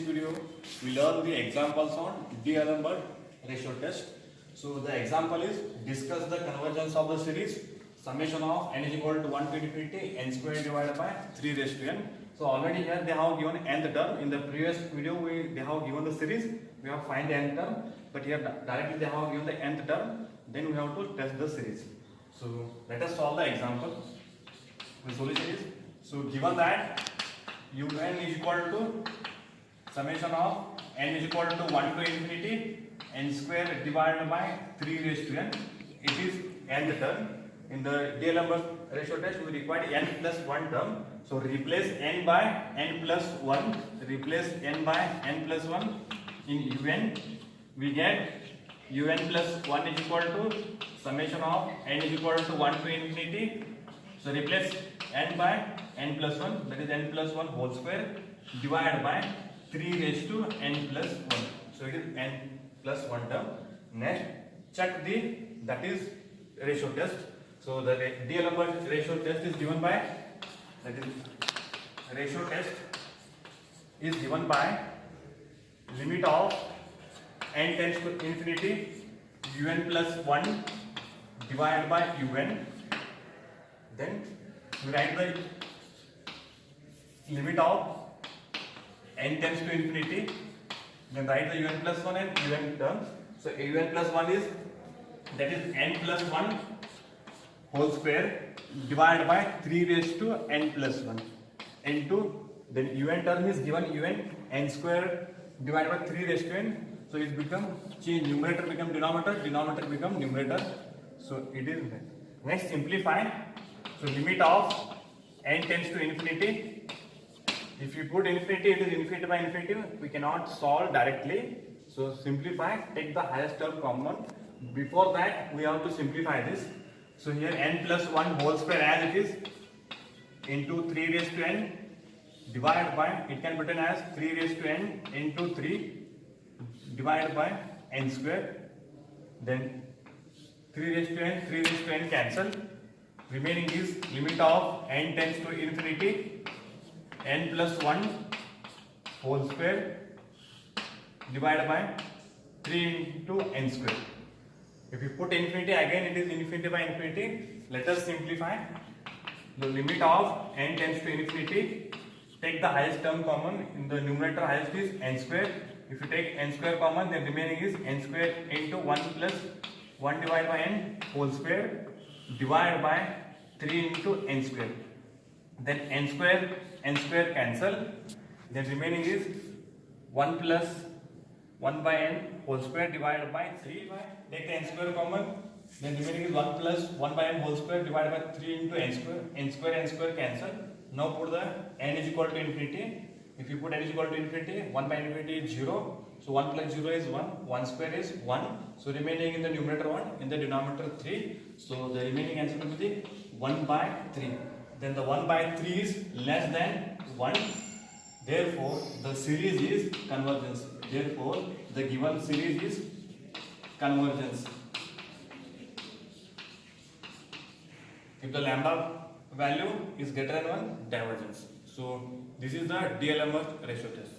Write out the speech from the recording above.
video we learn the examples on D'Alembert ratio test. So the example is discuss the convergence of the series summation of n is equal to 1 to infinity n square divided by 3 raised to n. So already here they have given nth term. In the previous video they have given the series, we have find the nth term, but here directly they have given the nth term, then we have to test the series. So let us solve the example. The solution is, so given that un is equal to summation of n is equal to 1 to infinity n square divided by 3 raised to n, it is nth term. In the D'Alembert ratio test we required n plus 1 term, so replace n by n plus 1, replace n by n plus 1 in un, we get un plus 1 is equal to summation of n is equal to 1 to infinity, so replace n by n plus 1, that is n plus 1 whole square divided by 3 raised to n plus 1, so it is n plus 1 term. Next check the, that is ratio test. So the D'Alembert ratio test is given by, that is ratio test is given by limit of n tends to infinity un plus 1 divided by un, then we write the limit of n tends to infinity, then write the un plus 1 and un terms. So un plus 1 is, that is n plus 1 whole square divided by 3 raised to n plus 1 into, then un term is given un n square divided by 3 raised to n, so it become change, numerator become denominator, denominator become numerator, so it is next simplify. So limit of n tends to infinity, if you put infinity, it is infinity by infinity, we cannot solve directly, so simplify, take the highest term common. Before that we have to simplify this. So here n plus 1 whole square as it is into 3 raised to n divided by, it can be written as 3 raised to n into 3 divided by n square, then 3 raised to n, 3 raised to n cancel, remaining is limit of n tends to infinity n plus 1 whole square divided by 3 into n square. If you put infinity, again it is infinity by infinity. Let us simplify. The limit of n tends to infinity, take the highest term common. In the numerator highest is n square. If you take n square common, then remaining is n square into 1 plus 1 divided by n whole square divided by 3 into n square. Then n square cancel. Then remaining is 1 plus 1 by n whole square divided by 3 by, take the n square common, then remaining is 1 plus 1 by n whole square divided by 3 into n square cancel. Now put the n is equal to infinity. If you put n is equal to infinity, 1 by infinity is 0, so 1 plus 0 is 1, 1 square is 1, so remaining in the numerator 1, in the denominator 3, so the remaining answer will be 1 by 3. Then the 1 by 3 is less than 1, therefore the series is convergence. Therefore the given series is convergence. If the lambda value is greater than 1, divergence. So this is the D'Alembert ratio test.